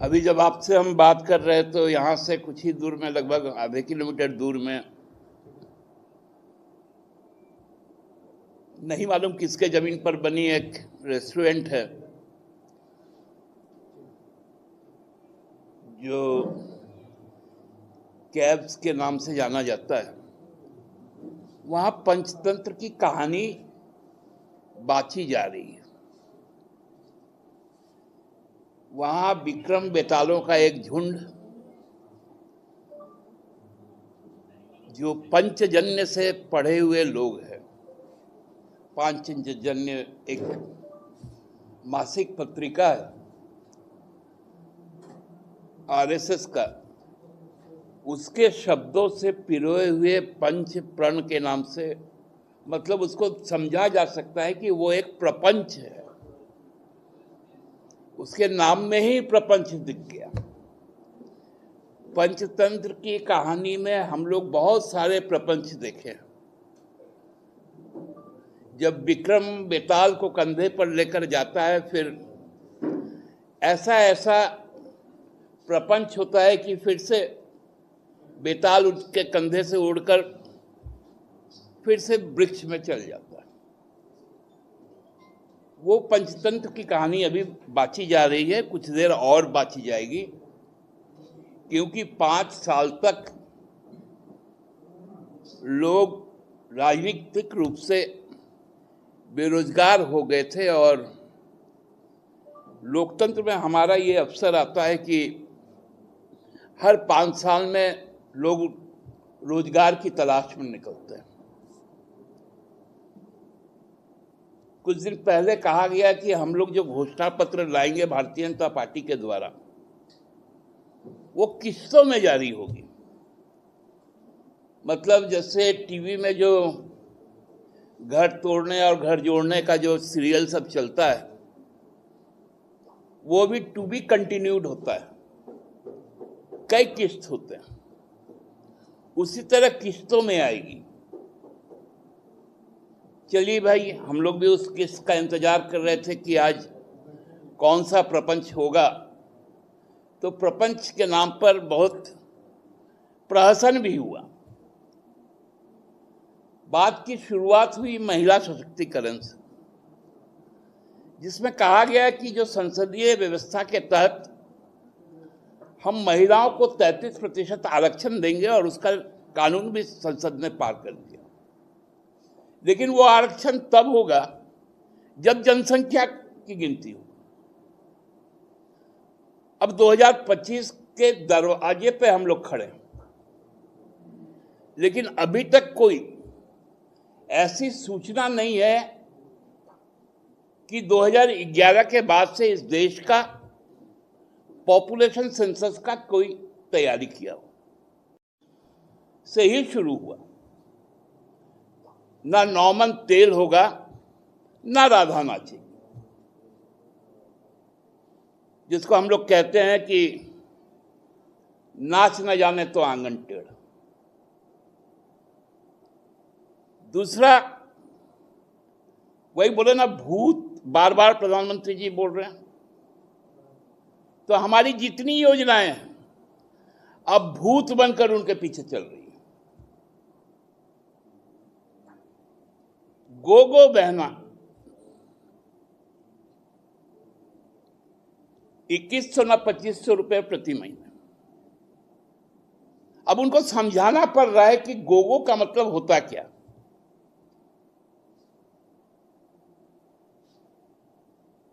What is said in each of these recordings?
अभी जब आपसे हम बात कर रहे तो यहाँ से कुछ ही दूर में, लगभग आधे किलोमीटर दूर में, नहीं मालूम किसके जमीन पर बनी एक रेस्टोरेंट है जो कैब्स के नाम से जाना जाता है। वहाँ पंचतंत्र की कहानी बाँची जा रही है। वहाँ विक्रम बेतालों का एक झुंड जो पंचजन्य से पढ़े हुए लोग हैं, पांचजन्य एक मासिक पत्रिका है आरएसएस का, उसके शब्दों से पिरोए हुए पंच प्रण के नाम से, मतलब उसको समझा जा सकता है कि वो एक प्रपंच है। उसके नाम में ही प्रपंच दिख गया। पंचतंत्र की कहानी में हम लोग बहुत सारे प्रपंच देखे। जब विक्रम बेताल को कंधे पर लेकर जाता है, फिर ऐसा ऐसा प्रपंच होता है कि फिर से बेताल उसके कंधे से उड़कर फिर से वृक्ष में चल जाता है। वो पंचतंत्र की कहानी अभी बाँची जा रही है, कुछ देर और बाँची जाएगी, क्योंकि 5 साल तक लोग राजनीतिक रूप से बेरोजगार हो गए थे और लोकतंत्र में हमारा ये अवसर आता है कि हर 5 साल में लोग रोजगार की तलाश में निकलते हैं। कुछ दिन पहले कहा गया कि हम लोग जो घोषणा पत्र लाएंगे भारतीय जनता पार्टी के द्वारा, वो किस्तों में जारी होगी। मतलब जैसे टीवी में जो घर तोड़ने और घर जोड़ने का जो सीरियल सब चलता है, वो भी टू बी कंटिन्यूड होता है, कई किस्त होते हैं, उसी तरह किस्तों में आएगी। चलिए भाई, हम लोग भी उस किस्त का इंतजार कर रहे थे कि आज कौन सा प्रपंच होगा। तो प्रपंच के नाम पर बहुत प्रहसन भी हुआ। बात की शुरुआत हुई महिला सशक्तिकरण से, जिसमें कहा गया कि जो संसदीय व्यवस्था के तहत हम महिलाओं को 33% आरक्षण देंगे, और उसका कानून भी संसद ने पार कर दिया। लेकिन वो आरक्षण तब होगा जब जनसंख्या की गिनती हो। अब 2025 के दरवाजे पे हम लोग खड़े हैं, लेकिन अभी तक कोई ऐसी सूचना नहीं है कि 2011 के बाद से इस देश का पॉपुलेशन सेंसस का कोई तैयारी किया हो। से ही शुरू हुआ। ना नौमन तेल होगा, ना राधा नाचेगी, जिसको हम लोग कहते हैं कि नाच न जाने तो आंगन टेढ़। दूसरा, वही बोले ना, भूत, बार बार प्रधानमंत्री जी बोल रहे हैं, तो हमारी जितनी योजनाएं हैं अब भूत बनकर उनके पीछे चल रही है। गोगो बहना 2100 ना 2500 रुपए प्रति महीने। अब उनको समझाना पड़ रहा है कि गोगो का मतलब होता क्या।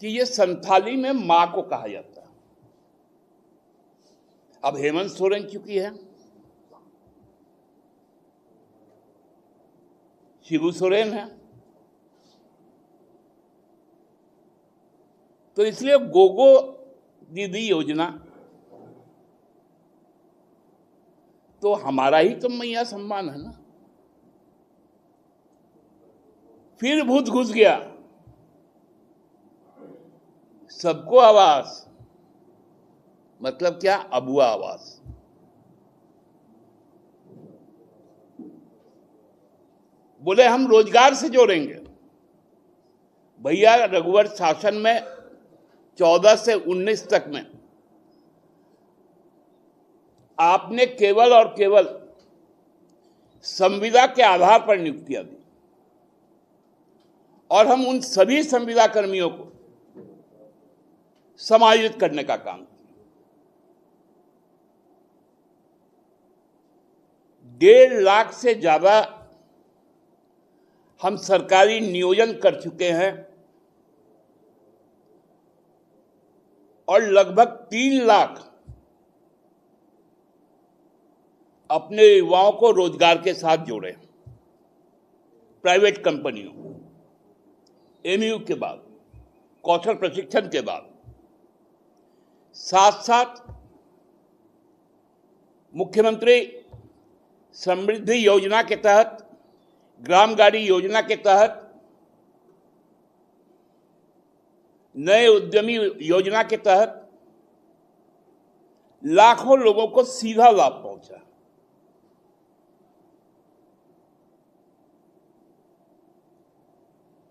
कि ये संथाली में मां को कहा जाता है। अब हेमंत सोरेन चुकी है, शिबू सोरेन है, तो इसलिए गोगो दीदी योजना तो हमारा ही तो मैया सम्मान है ना। फिर भूत घुस गया, सबको आवास, मतलब क्या, अबुआ आवास। बोले हम रोजगार से जोड़ेंगे। भैया, रघुवर शासन में 14 से 19 तक में आपने केवल और केवल संविदा के आधार पर नियुक्तियां दी और हम उन सभी संविदा कर्मियों को समायोजित करने का काम किया। 1.5 लाख से ज्यादा हम सरकारी नियोजन कर चुके हैं और लगभग 3 लाख अपने युवाओं को रोजगार के साथ जोड़े। प्राइवेट कंपनियों, एमयू के बाद, कौशल प्रशिक्षण के बाद, साथ साथ मुख्यमंत्री समृद्धि योजना के तहत, ग्राम गाड़ी योजना के तहत, नए उद्यमी योजना के तहत लाखों लोगों को सीधा लाभ पहुंचा।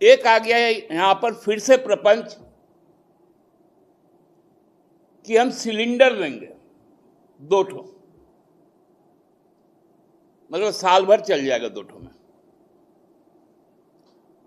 एक आ गया यहां पर फिर से प्रपंच कि हम सिलेंडर देंगे 2 ठो, मतलब साल भर चल जाएगा 2 ठो में,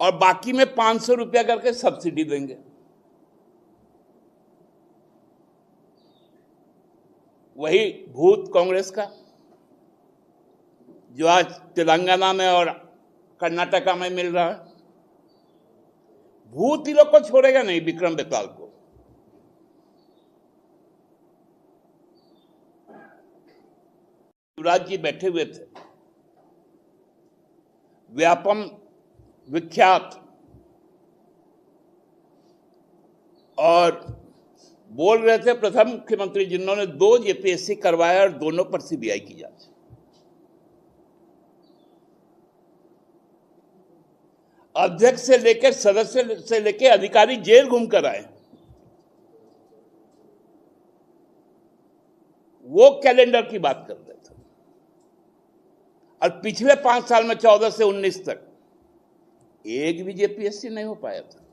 और बाकी में 500 रुपया करके सब्सिडी देंगे। वही भूत कांग्रेस का जो आज तेलंगाना में और कर्नाटका में मिल रहा है। भूत ही लोग को छोड़ेगा नहीं, विक्रम बेताल को। युवराज जी बैठे हुए थे, व्यापम विख्यात, और बोल रहे थे प्रथम मुख्यमंत्री जिन्होंने 2 जेपीएससी करवाया और दोनों पर सीबीआई की जांच। अध्यक्ष से लेकर सदस्य से लेकर अधिकारी जेल घूम कर आए। वो कैलेंडर की बात कर रहे थे, और पिछले 5 साल में 14 से 19 तक एक भी जेपीएससी नहीं हो पाया था।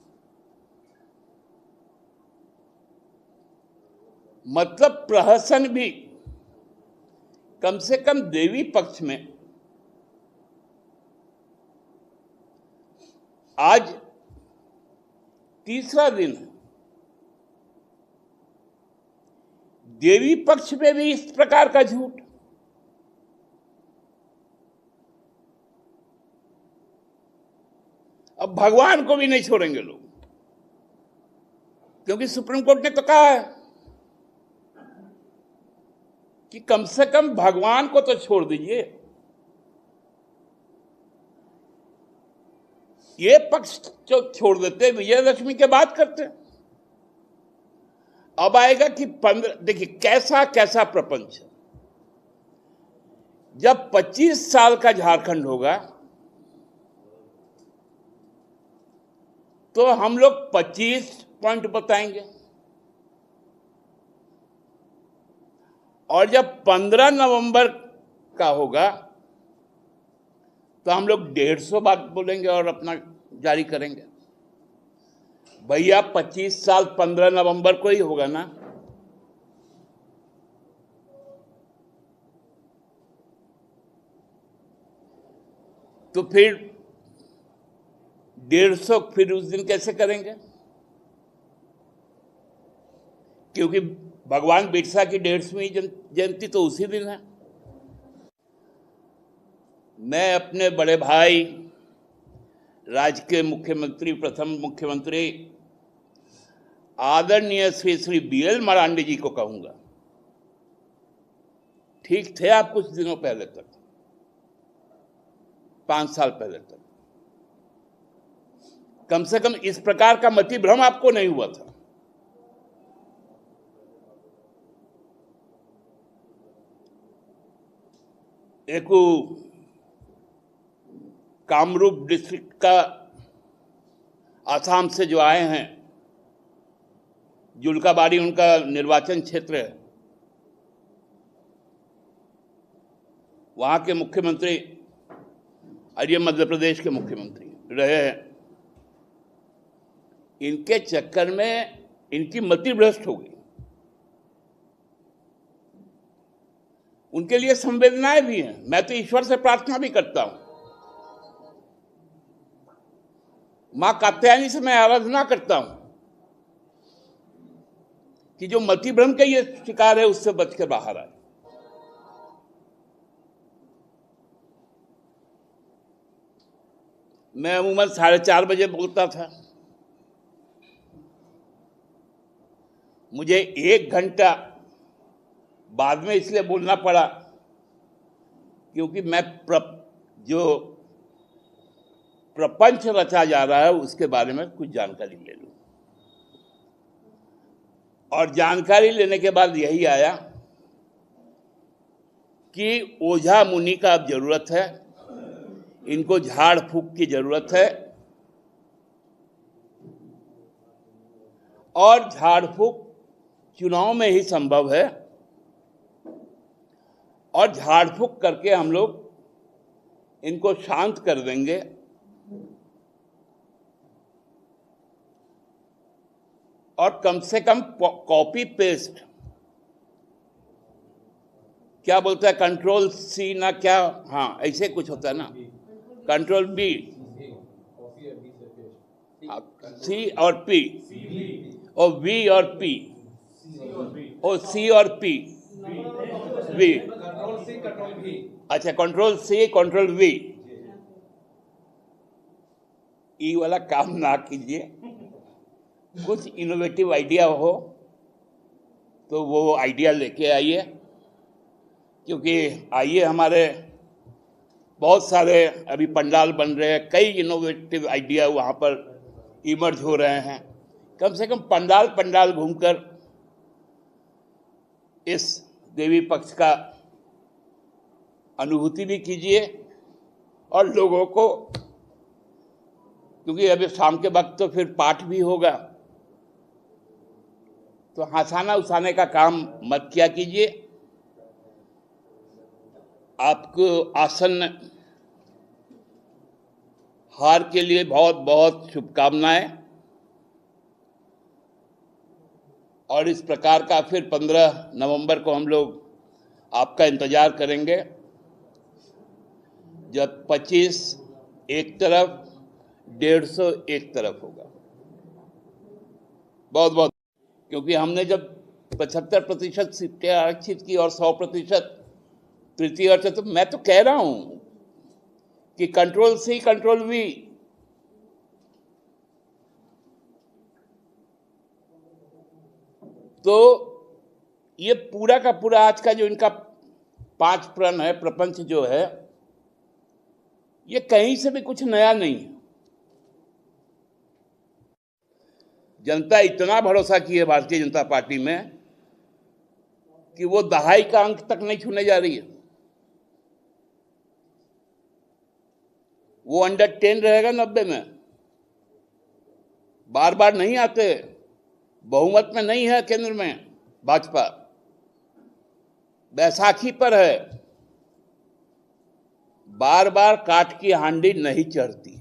मतलब प्रहसन भी कम से कम देवी पक्ष में आज तीसरा दिन है। देवी पक्ष में भी इस प्रकार का झूठ। अब भगवान को भी नहीं छोड़ेंगे लोग, क्योंकि सुप्रीम कोर्ट ने तो कहा है कि कम से कम भगवान को तो छोड़ दीजिए। ये पक्ष जो छोड़ देते, विजयदशमी के बाद करते। अब आएगा कि 15, देखिए कैसा कैसा प्रपंच है। जब 25 साल का झारखंड होगा तो हम लोग 25 पॉइंट बताएंगे, और जब 15 नवंबर का होगा तो हम लोग 150 बात बोलेंगे और अपना जारी करेंगे। भैया 25 साल 15 नवंबर को ही होगा ना। तो फिर 150 फिर उस दिन कैसे करेंगे? क्योंकि भगवान बिरसा की 150वीं जयंती तो उसी दिन है। मैं अपने बड़े भाई, राज्य के मुख्यमंत्री, प्रथम मुख्यमंत्री आदरणीय श्री बीएल मरांडी जी को कहूंगा, ठीक थे आप कुछ दिनों पहले तक, 5 साल पहले तक, कम से कम इस प्रकार का मति भ्रम आपको नहीं हुआ था। एक कामरूप डिस्ट्रिक्ट का आसाम से जो आए हैं, जुल्काबाड़ी उनका निर्वाचन क्षेत्र है, वहां के मुख्यमंत्री और ये मध्य प्रदेश के मुख्यमंत्री रहे हैं। इनके चक्कर में इनकी मति भ्रष्ट हो गई। उनके लिए संवेदनाएं भी हैं। मैं तो ईश्वर से प्रार्थना भी करता हूं, मां कात्यायनी से मैं आराधना करता हूं कि जो मति भ्रम का ये शिकार है उससे बचकर बाहर आए। मैं अमूमन 4:30 बजे बोलता था, मुझे 1 घंटा बाद में इसलिए बोलना पड़ा क्योंकि मैं जो प्रपंच रचा जा रहा है उसके बारे में कुछ जानकारी ले लूं। और जानकारी लेने के बाद यही आया कि ओझा मुनि का अब जरूरत है, इनको झाड़ फूक की जरूरत है, और झाड़ फूक चुनाव में ही संभव है, और झाड़ फूक करके हम लोग इनको शांत कर देंगे। और कम से कम कॉपी पेस्ट, क्या बोलता है, कंट्रोल सी ना क्या, हाँ ऐसे कुछ होता है ना, कंट्रोल बी, सी और पी, और वी और पी, और सी और पी, वी, अच्छा कंट्रोल सी कंट्रोल वी, ई वाला काम ना कीजिए। कुछ इनोवेटिव आइडिया हो तो वो आइडिया लेके आइए, क्योंकि आइए हमारे बहुत सारे अभी पंडाल बन रहे हैं, कई इनोवेटिव आइडिया वहाँ पर इमर्ज हो रहे हैं। कम से कम पंडाल घूमकर इस देवी पक्ष का अनुभूति भी कीजिए, और लोगों को, क्योंकि अभी शाम के वक्त तो फिर पाठ भी होगा, तो हंसाना उसाने का काम मत किया कीजिए। आपको आसन्न हार के लिए बहुत बहुत शुभकामनाएं, और इस प्रकार का फिर 15 नवंबर को हम लोग आपका इंतजार करेंगे, जब 25 एक तरफ, 150 एक तरफ होगा। बहुत बहुत, क्योंकि हमने जब 75% सीटें आरक्षित की और 100% तृतीय अर्थ, तो मैं तो कह रहा हूं कि कंट्रोल सी कंट्रोल वी, तो ये पूरा का पूरा आज का जो इनका 5 प्रण है, प्रपंच जो है, ये कहीं से भी कुछ नया नहीं है। जनता इतना भरोसा की है भारतीय जनता पार्टी में कि वो दहाई का अंक तक नहीं छूने जा रही है। वो अंडर 10 रहेगा 90 में, बार बार नहीं आते, बहुमत में नहीं है केंद्र में भाजपा, बैसाखी पर है, बार बार काठ की हांडी नहीं चढ़ती।